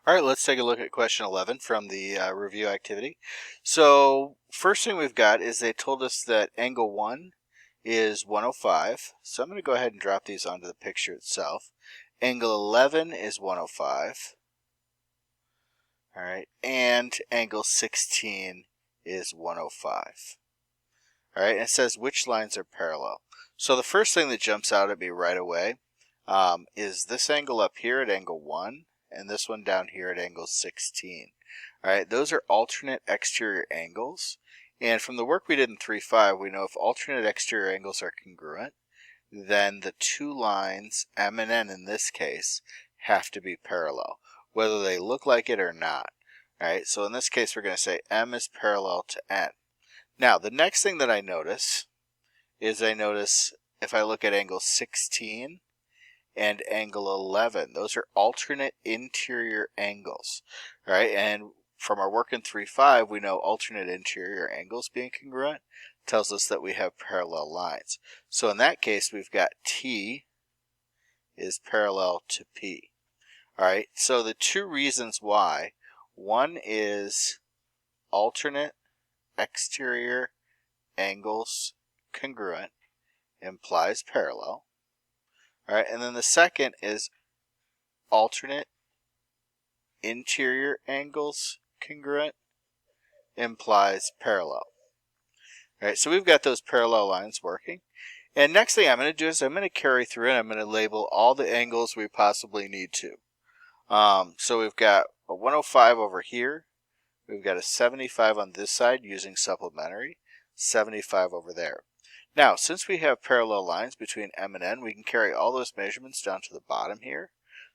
All right, let's take a look at question 11 from the review activity. So first thing we've got is they told us that angle 1 is 105. So I'm going to go ahead and drop these onto the picture itself. Angle 11 is 105. All right, and angle 16 is 105. All right, and it says which lines are parallel. So the first thing that jumps out at me right away is this angle up here at angle 1 and this one down here at angle 16. All right, those are alternate exterior angles. And from the work we did in 3.5, we know if alternate exterior angles are congruent, then the two lines, M and N in this case, have to be parallel, whether they look like it or not. All right, so in this case, we're going to say M is parallel to N. Now, the next thing that I notice is if I look at angle 16 and angle 11, those are alternate interior angles, right? And from our work in 3.5, we know alternate interior angles being congruent tells us that we have parallel lines. So in that case, we've got T is parallel to P. All right, so the two reasons why, one is alternate exterior angles congruent implies parallel. All right, and then the second is alternate interior angles congruent implies parallel. All right, so we've got those parallel lines working. And next thing I'm going to do is I'm going to carry through and I'm going to label all the angles we possibly need to. So we've got a 105 over here. We've got a 75 on this side using supplementary, 75 over there. Now, since we have parallel lines between M and N, we can carry all those measurements down to the bottom here.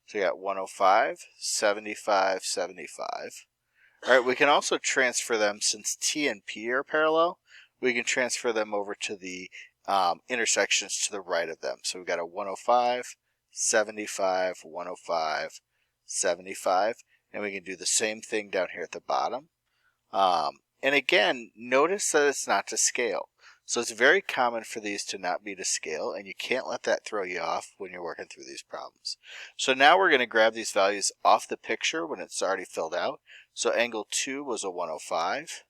So we got 105, 75, 75. All right, we can also transfer them, since T and P are parallel, we can transfer them over to the intersections to the right of them. So we've got a 105, 75, 105, 75, and we can do the same thing down here at the bottom. And again, notice that it's not to scale. So it's very common for these to not be to scale, and you can't let that throw you off when you're working through these problems. So now we're going to grab these values off the picture when it's already filled out. So angle 2 was a 105.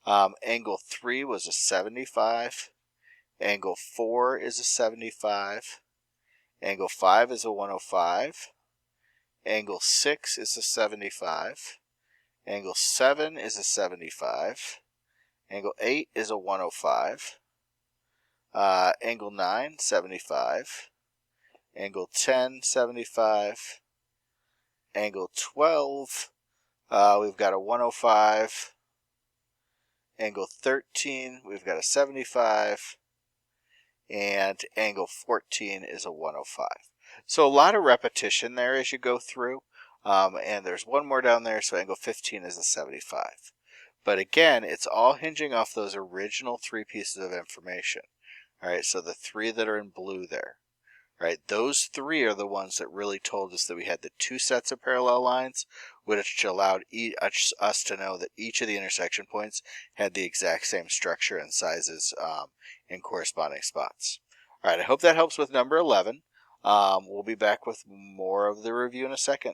Angle 3 was a 75. Angle 4 is a 75. Angle 5 is a 105. Angle 6 is a 75. Angle 7 is a 75. Angle 8 is a 105. Angle 9, 75. Angle 10, 75. Angle 12, we've got a 105. Angle 13, we've got a 75. And angle 14 is a 105. So a lot of repetition there as you go through. And there's one more down there, so angle 15 is a 75. But again, it's all hinging off those original three pieces of information. All right, so the three that are in blue there. All right, those three are the ones that really told us that we had the two sets of parallel lines, which allowed us to know that each of the intersection points had the exact same structure and sizes in corresponding spots. All right, I hope that helps with number 11. We'll be back with more of the review in a second.